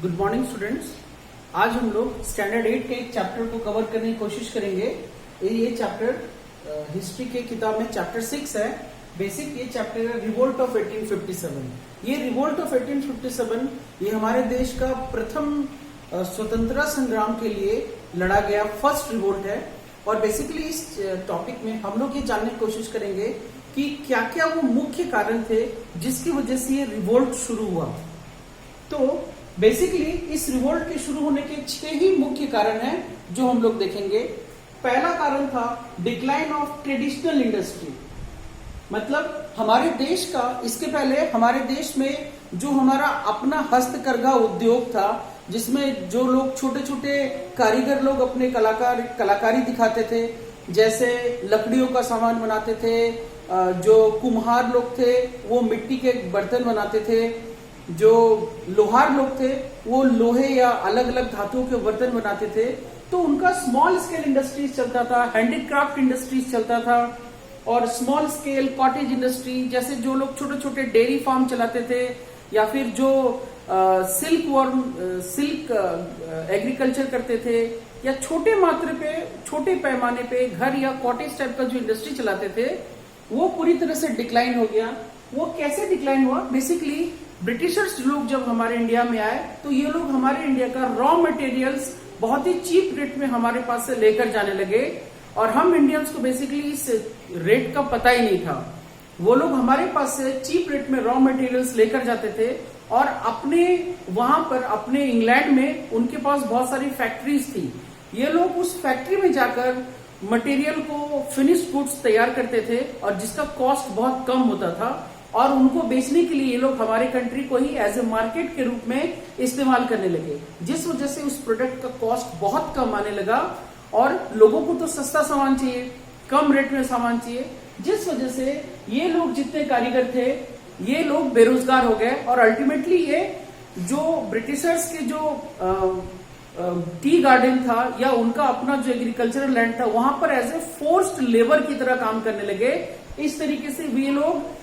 Good morning students. आज हम लोग स्टैंडर्ड 8 के एक चैप्टर को कवर करने की कोशिश करेंगे। ये चैप्टर हिस्ट्री के किताब में चैप्टर 6 है। बेसिक ये चैप्टर है रिवोल्ट ऑफ 1857। ये रिवोल्ट ऑफ 1857 ये हमारे देश का प्रथम स्वतंत्रता संग्राम के लिए लड़ा गया फर्स्ट रिवोल्ट है। और बेसिकली इस टॉपिक में हम लोग ये जानने की कोशिश करेंगे कि क्या क्या वो मुख्य कारण थे जिसकी वजह से ये रिवोल्ट शुरू हुआ। तो बेसिकली इस रिवोल्ट के शुरू होने के 6 ही मुख्य कारण हैं जो हम लोग देखेंगे। पहला कारण था डिक्लाइन ऑफ ट्रेडिशनल इंडस्ट्री, मतलब हमारे देश का इसके पहले हमारे देश में जो हमारा अपना हस्तकरघा उद्योग था, जिसमें जो लोग छोटे छोटे कारीगर लोग अपने कलाकारी दिखाते थे, जैसे लकड़ियों का सामान बनाते थे, जो कुम्हार लोग थे वो मिट्टी के बर्तन बनाते थे, जो लोहार लोग थे वो लोहे या अलग अलग धातुओं के बर्तन बनाते थे। तो उनका स्मॉल स्केल इंडस्ट्रीज चलता था, हैंडीक्राफ्ट इंडस्ट्रीज चलता था, और स्मॉल स्केल कॉटेज इंडस्ट्री, जैसे जो लोग छोटे छोटे डेयरी फार्म चलाते थे, या फिर जो सिल्क एग्रीकल्चर करते थे, या छोटे पैमाने पे घर या कॉटेज टाइप का जो इंडस्ट्री चलाते थे, वो पूरी तरह से डिक्लाइन हो गया। वो कैसे डिक्लाइन हुआ? बेसिकली ब्रिटिशर्स लोग जब हमारे इंडिया में आए तो ये लोग हमारे इंडिया का रॉ मटेरियल्स बहुत ही चीप रेट में हमारे पास से लेकर जाने लगे, और हम इंडियंस को बेसिकली इस रेट का पता ही नहीं था। वो लोग हमारे पास से चीप रेट में रॉ मटेरियल्स लेकर जाते थे, और अपने वहां पर अपने इंग्लैंड में उनके पास बहुत सारी फैक्ट्रीज थी। ये लोग उस फैक्ट्री में जाकर मटेरियल को फिनिश्ड गुड्स तैयार करते थे, और जिसका कॉस्ट बहुत कम होता था, और उनको बेचने के लिए ये लोग हमारे कंट्री को ही एज ए मार्केट के रूप में इस्तेमाल करने लगे, जिस वजह से उस प्रोडक्ट का कॉस्ट बहुत कम आने लगा। और लोगों को तो सस्ता सामान चाहिए, कम रेट में सामान चाहिए, जिस वजह से ये लोग जितने कारीगर थे ये लोग बेरोजगार हो गए। और अल्टीमेटली ये जो ब्रिटिशर्स के जो टी गार्डन था या उनका अपना जो एग्रीकल्चरल लैंड था, वहां पर एज ए फोर्स्ड लेबर की तरह काम करने लगे। इस तरीके से वे लोग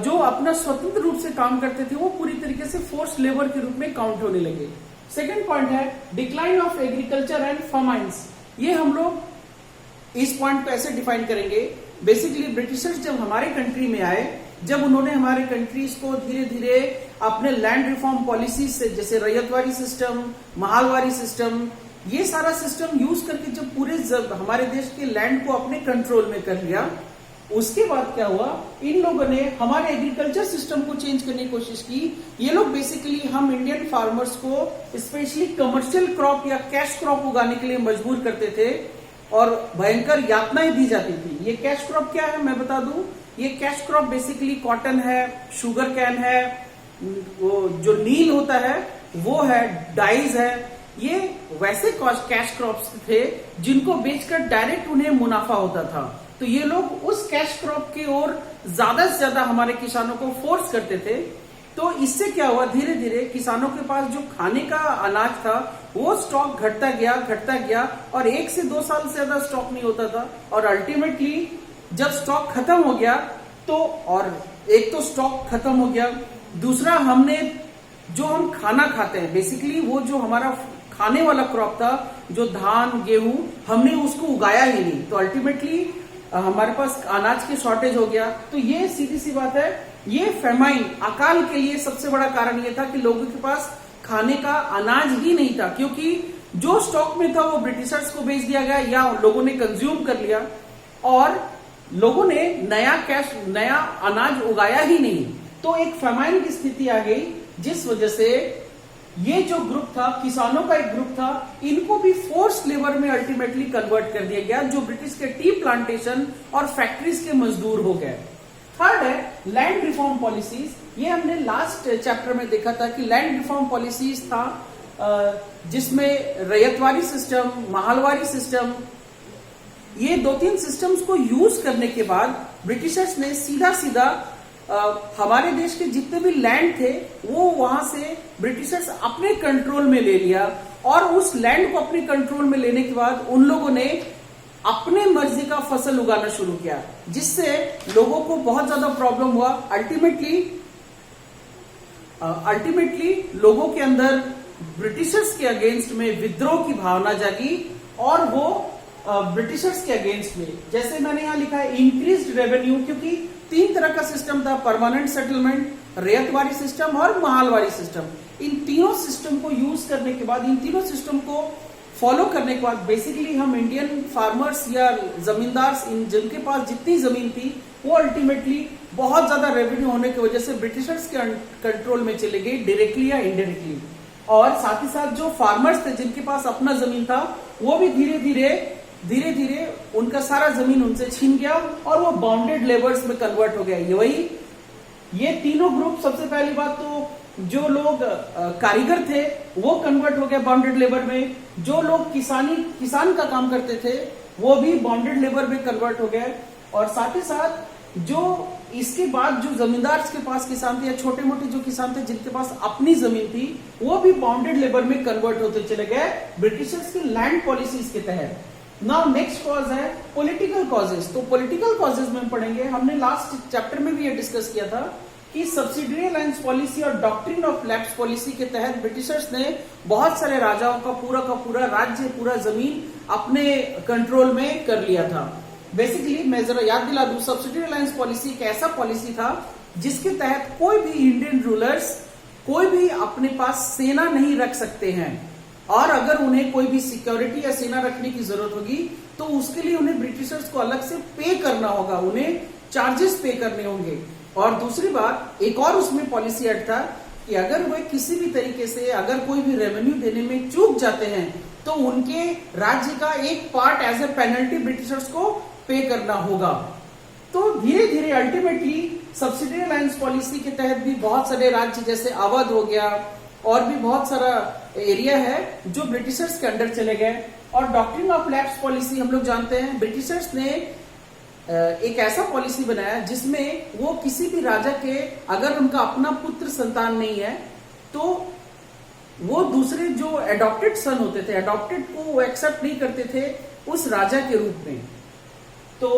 जो अपना स्वतंत्र रूप से काम करते थे वो पूरी तरीके से फोर्स लेबर के रूप में काउंट होने लगे। सेकंड पॉइंट है डिक्लाइन ऑफ एग्रीकल्चर एंड फार्माइंस। ये हम लोग इस पॉइंट को ऐसे डिफाइन करेंगे। बेसिकली ब्रिटिशर्स जब हमारे कंट्री में आए, जब उन्होंने हमारे कंट्रीज को धीरे धीरे अपने लैंड रिफॉर्म पॉलिसीज से, जैसे रैयतवारी सिस्टम, महालवारी सिस्टम, ये सारा सिस्टम यूज करके जब पूरे हमारे देश के लैंड को अपने कंट्रोल में कर लिया, उसके बाद क्या हुआ, इन लोगों ने हमारे एग्रीकल्चर सिस्टम को चेंज करने की कोशिश की। ये लोग बेसिकली हम इंडियन फार्मर्स को स्पेशली कमर्शियल क्रॉप या कैश क्रॉप उगाने के लिए मजबूर करते थे, और भयंकर यातनाएं दी जाती थी। ये कैश क्रॉप क्या है मैं बता दूं। ये कैश क्रॉप बेसिकली कॉटन है, शुगर कैन है, वो जो नील होता है वो है, डाइज है। ये वैसे कैश क्रॉप्स थे जिनको बेचकर डायरेक्ट उन्हें मुनाफा होता था। तो ये लोग उस कैश क्रॉप की ओर ज्यादा से ज्यादा हमारे किसानों को फोर्स करते थे। तो इससे क्या हुआ, धीरे धीरे किसानों के पास जो खाने का अनाज था वो स्टॉक घटता गया, और 1 से 2 साल से ज्यादा स्टॉक नहीं होता था। और अल्टीमेटली जब स्टॉक खत्म हो गया तो, और एक तो स्टॉक खत्म हो गया, दूसरा हमने जो हम खाना खाते हैं, बेसिकली वो जो हमारा खाने वाला क्रॉप था, जो धान गेहूं, हमने उसको उगाया ही नहीं। तो अल्टीमेटली हमारे पास अनाज की शॉर्टेज हो गया। तो ये सीधी सी बात है, ये फेमाइन, अकाल के लिए सबसे बड़ा कारण ये था कि लोगों के पास खाने का अनाज ही नहीं था, क्योंकि जो स्टॉक में था वो ब्रिटिशर्स को बेच दिया गया या लोगों ने कंज्यूम कर लिया, और लोगों ने नया अनाज उगाया ही नहीं। तो एक फेमाइन की स्थिति आ गई, जिस वजह से ये जो ग्रुप था, किसानों का एक ग्रुप था, इनको भी फोर्स लेबर में अल्टीमेटली कन्वर्ट कर दिया गया, जो ब्रिटिश के टी प्लांटेशन और फैक्ट्रीज के मजदूर हो गए। थर्ड है लैंड रिफॉर्म पॉलिसीज। ये हमने लास्ट चैप्टर में देखा था कि लैंड रिफॉर्म पॉलिसीज था, जिसमें रैयतवारी सिस्टम, महालवारी सिस्टम, ये 2-3 सिस्टम्स को यूज करने के बाद ब्रिटिशर्स ने सीधा हमारे देश के जितने भी लैंड थे वो वहां से ब्रिटिशर्स अपने कंट्रोल में ले लिया। और उस लैंड को अपने कंट्रोल में लेने के बाद उन लोगों ने अपने मर्जी का फसल उगाना शुरू किया, जिससे लोगों को बहुत ज्यादा प्रॉब्लम हुआ। अल्टीमेटली लोगों के अंदर ब्रिटिशर्स के अगेंस्ट में विद्रोह की भावना जागी और वो ब्रिटिशर्स के अगेंस्ट में, जैसे मैंने यहां लिखा है इंक्रीज्ड रेवेन्यू, क्योंकि 3 तरह का सिस्टम था, परमानेंट सेटलमेंट, रेयतवारी सिस्टम और महालवारी सिस्टम। इन तीनों सिस्टम को यूज करने के बाद, इन तीनों सिस्टम को फॉलो करने के बाद बेसिकली हम इंडियन फार्मर्स या जमींदार जिनके पास जितनी जमीन थी वो अल्टीमेटली बहुत ज्यादा रेवेन्यू होने की वजह से ब्रिटिशर्स के कंट्रोल में चले गई, डायरेक्टली या इनडायरेक्टली। और साथ ही साथ जो फार्मर्स थे जिनके पास अपना जमीन था वो भी धीरे धीरे उनका सारा जमीन उनसे छीन गया और वो बाउंडेड लेबर्स में कन्वर्ट हो गया। ये तीनों ग्रुप, सबसे पहली बात तो जो लोग कारीगर थे वो कन्वर्ट हो गए बाउंडेड लेबर में, जो लोग किसान का काम करते थे वो भी बाउंडेड लेबर में कन्वर्ट हो गए, और साथ ही साथ जो इसके बाद जो जमींदार के पास किसान थे या छोटे मोटे जो किसान थे जिनके पास अपनी जमीन थी वो भी बाउंडेड लेबर में कन्वर्ट होते चले गए ब्रिटिशर्स की लैंड पॉलिसीज के तहत। नाउ नेक्स्ट कॉज है पॉलिटिकल कॉजेज। तो पॉलिटिकल कॉजेज में पढ़ेंगे, हमने लास्ट चैप्टर में भी ये डिस्कस किया था कि सब्सिडियरी अलायंस पॉलिसी और डॉक्ट्रिन ऑफ लैप्स पॉलिसी के तहत ब्रिटिशर्स ने बहुत सारे राजाओं का पूरा राज्य, पूरा जमीन अपने कंट्रोल में कर लिया था। बेसिकली मैं जरा याद दिला दूं, सब्सिडियरी अलायंस पॉलिसी एक ऐसा पॉलिसी था जिसके तहत कोई भी इंडियन रूलर्स कोई भी अपने पास सेना नहीं रख सकते हैं, और अगर उन्हें कोई भी सिक्योरिटी या सेना रखने की जरूरत होगी तो उसके लिए उन्हें ब्रिटिशर्स को अलग से पे करना होगा, उन्हें चार्जेस पे करने होंगे। और दूसरी बात, एक और उसमें पॉलिसी ऐड था कि अगर वे किसी भी तरीके से अगर कोई भी रेवेन्यू देने में चूक जाते हैं तो उनके राज्य का एक part as a penalty Britishers को पे करना होगा। तो धीरे धीरे अल्टीमेटली सब्सिडियरी अलायंस पॉलिसी के तहत भी बहुत सारे राज्य जैसे अवध हो गया और भी बहुत सारा एरिया है जो ब्रिटिशर्स के अंडर चले गए। और डॉक्ट्रिन ऑफ लैप्स पॉलिसी हम लोग जानते हैं, ब्रिटिशर्स ने एक ऐसा पॉलिसी बनाया जिसमें वो किसी भी राजा के अगर उनका अपना पुत्र संतान नहीं है तो वो दूसरे जो एडॉप्टेड सन होते थे, एडॉप्टेड को वो एक्सेप्ट नहीं करते थे उस राजा के रूप में। तो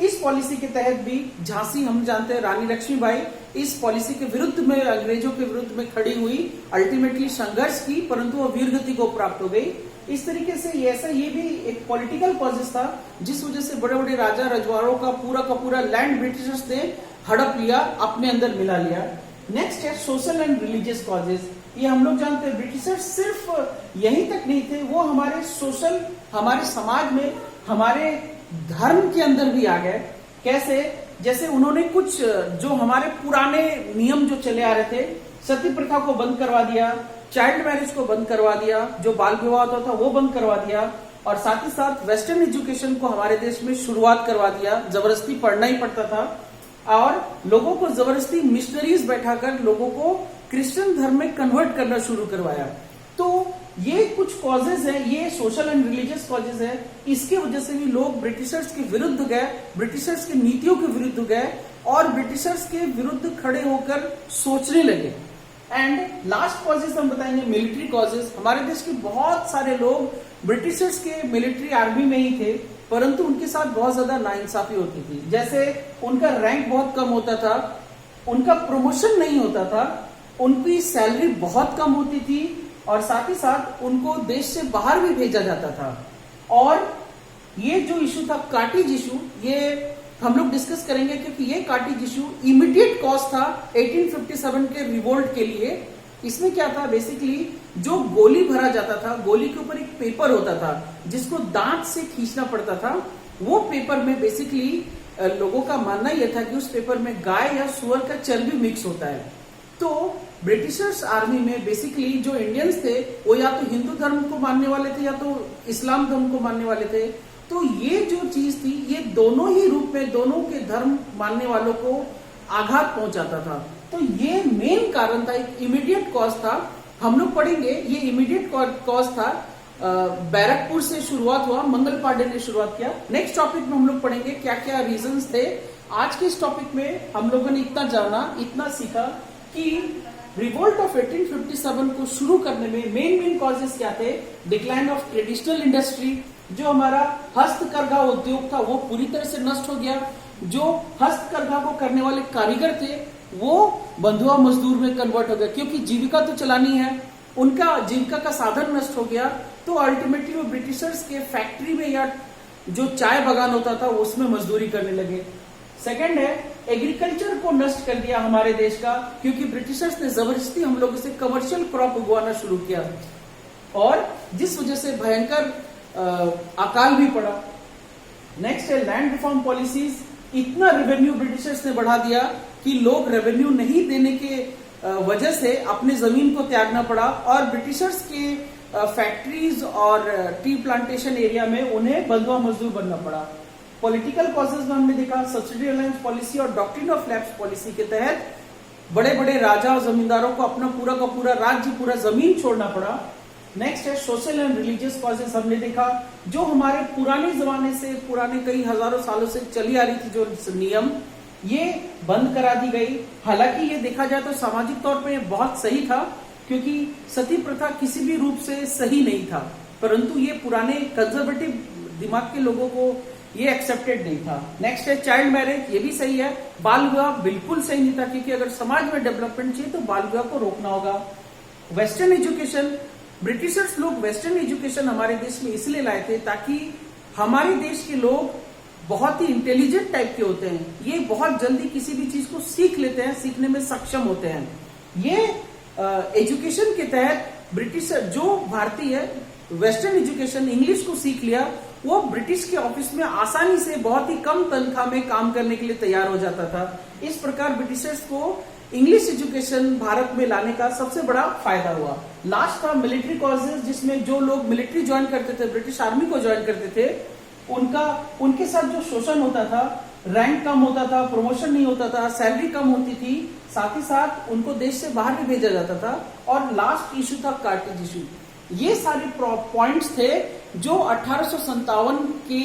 इस पॉलिसी के तहत भी झांसी, हम जानते हैं रानी लक्ष्मीबाई इस पॉलिसी के विरुद्ध में, अंग्रेजों के विरुद्ध में खड़ी हुई, अल्टीमेटली संघर्ष की, परंतु वो वीरगति को प्राप्त हो गई। इस तरीके से ये भी एक पॉलिटिकल कॉजेस था जिस वजह से बड़े बड़े राजा रजवाड़ों का पूरा लैंड ब्रिटिशर्स ने हड़प लिया, अपने अंदर मिला लिया। नेक्स्ट है सोशल एंड रिलीजियस कॉजेस। ये हम लोग जानते हैं ब्रिटिशर्स सिर्फ यहीं तक नहीं थे, वो हमारे सोशल, हमारे समाज में, हमारे धर्म के अंदर भी आ गए। कैसे? जैसे उन्होंने कुछ जो हमारे पुराने नियम जो चले आ रहे थे, सती प्रथा को बंद करवा दिया, चाइल्ड मैरिज को बंद करवा दिया, जो बाल विवाह होता था वो बंद करवा दिया, और साथ ही साथ वेस्टर्न एजुकेशन को हमारे देश में शुरुआत करवा दिया, जबरदस्ती पढ़ना ही पड़ता था, और लोगों को जबरदस्ती मिशनरीज बैठाकर लोगों को क्रिश्चियन धर्म में कन्वर्ट करना शुरू करवाया। तो ये कुछ कॉजेज हैं, ये सोशल एंड रिलीजियस कॉजेज हैं। इसके वजह से भी लोग ब्रिटिशर्स के विरुद्ध गए, ब्रिटिशर्स की नीतियों के विरुद्ध गए और ब्रिटिशर्स के विरुद्ध खड़े होकर सोचने लगे। एंड लास्ट कॉजेज हम बताएंगे मिलिट्री कॉजेज। हमारे देश के बहुत सारे लोग ब्रिटिशर्स के मिलिट्री आर्मी में ही थे, परंतु उनके साथ बहुत ज्यादा नाइंसाफी होती थी। जैसे उनका रैंक बहुत कम होता था, उनका प्रमोशन नहीं होता था, उनकी सैलरी बहुत कम होती थी, और साथ ही साथ उनको देश से बाहर भी भेजा जाता था। और ये जो इशू था कार्टिज इशू, ये हम लोग डिस्कस करेंगे क्योंकि ये कार्टिज इशू इमीडिएट कॉज था 1857 के रिवोल्ट के लिए। इसमें क्या था, बेसिकली जो गोली भरा जाता था, गोली के ऊपर एक पेपर होता था जिसको दांत से खींचना पड़ता था। वो पेपर में बेसिकली लोगों का मानना यह था कि उस पेपर में गाय या सुअर का चर्बी मिक्स होता है। तो ब्रिटिशर्स आर्मी में बेसिकली जो इंडियंस थे वो या तो हिंदू धर्म को मानने वाले थे या तो इस्लाम धर्म को मानने वाले थे। तो ये जो चीज थी, ये दोनों ही रूप में दोनों के धर्म मानने वालों को आघात पहुंचाता था। तो ये मेन कारण था, एक इमीडिएट कॉज था। हम लोग पढ़ेंगे ये इमीडिएट कॉज था, बैरकपुर से शुरुआत हुआ, मंगल पांडे ने शुरुआत किया। नेक्स्ट टॉपिक में हम लोग पढ़ेंगे क्या क्या रीजंस थे। आज के इस टॉपिक में हम लोगों ने इतना जाना, इतना सीखा कि रिवोल्ट ऑफ 1857 को शुरू करने में मेन कॉजेस क्या थे। डिक्लाइन ऑफ ट्रेडिशनल इंडस्ट्री, जो हमारा हस्तकरघा उद्योग था वो पूरी तरह से नष्ट हो गया। जो हस्तकरघा को करने वाले कारीगर थे वो बंधुआ मजदूर में कन्वर्ट हो गए, क्योंकि जीविका तो चलानी है। उनका जीविका का साधन नष्ट हो गया, तो अल्टीमेटली वो ब्रिटिशर्स के फैक्ट्री में या जो चाय बागान होता था उसमें मजदूरी करने लगे। सेकंड है, एग्रीकल्चर को नष्ट कर दिया हमारे देश का, क्योंकि ब्रिटिशर्स ने जबरदस्ती हम लोगों से कमर्शियल क्रॉप उगवाना शुरू किया और जिस वजह से भयंकर अकाल भी पड़ा। नेक्स्ट है लैंड रिफॉर्म पॉलिसीज। इतना रेवेन्यू ब्रिटिशर्स ने बढ़ा दिया कि लोग रेवेन्यू नहीं देने के वजह से अपने जमीन को त्यागना पड़ा और ब्रिटिशर्स के फैक्ट्रीज और टी प्लांटेशन एरिया में उन्हें बंधुआ मजदूर बनना पड़ा। पॉलिटिकल कॉजेज में हमने देखा सब्सिडी अलायंस पॉलिसी और डॉक्ट्रिन ऑफ लैप्स पॉलिसी के तहत बड़े बड़े राजा और जमींदारों को अपना पूरा का पूरा राज्य, पूरा जमीन छोड़ना पड़ा। नेक्स्ट है सोशल एंड रिलीजियस कॉजेज। हमने देखा जो हमारे पुराने जमाने से, पुराने कई हजारों सालों से चली आ रही थी जो नियम, ये बंद करा दी गई। हालांकि ये देखा जाए तो सामाजिक तौर पे बहुत सही था, क्योंकि सती प्रथा किसी भी रूप से सही नहीं था, परंतु ये पुराने कंजर्वेटिव दिमाग के लोगों को ये एक्सेप्टेड नहीं था। नेक्स्ट है चाइल्ड मैरिज। ये भी सही है। बाल विवाह बिल्कुल सही नहीं था, क्योंकि अगर समाज में डेवलपमेंट चाहिए तो बाल विवाह को रोकना होगा। वेस्टर्न एजुकेशन, ब्रिटिशर्स लोग वेस्टर्न एजुकेशन हमारे देश में इसलिए लाए थे ताकि हमारे देश के लोग बहुत ही इंटेलिजेंट टाइप के होते हैं, ये बहुत जल्दी किसी भी चीज को सीख लेते हैं, सीखने में सक्षम होते हैं। ये एजुकेशन के तहत ब्रिटिशर जो भारतीय वेस्टर्न एजुकेशन इंग्लिश को सीख लिया, वो ब्रिटिश के ऑफिस में आसानी से बहुत ही कम तनख्वाह में काम करने के लिए तैयार हो जाता था। इस प्रकार ब्रिटिशर्स को इंग्लिश एजुकेशन भारत में लाने का सबसे बड़ा फायदा हुआ। लास्ट था मिलिट्री कॉजेज, जिसमें जो लोग मिलिट्री ज्वाइन करते थे, ब्रिटिश आर्मी को ज्वाइन करते थे, उनके साथ जो शोषण होता था, रैंक कम होता था, प्रमोशन नहीं होता था, सैलरी कम होती थी, साथ ही साथ उनको देश से बाहर भी भेजा जाता था। और लास्ट इशू था कार्टेज इशू। ये सारे पॉइंट्स थे जो 1857 के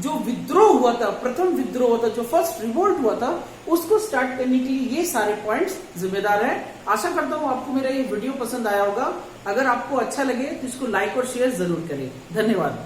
जो विद्रोह हुआ था, प्रथम विद्रोह हुआ था, जो फर्स्ट रिवोल्ट हुआ था, उसको स्टार्ट करने के लिए ये सारे पॉइंट्स जिम्मेदार हैं। आशा करता हूं आपको मेरा ये वीडियो पसंद आया होगा। अगर आपको अच्छा लगे तो इसको लाइक और शेयर जरूर करें। धन्यवाद।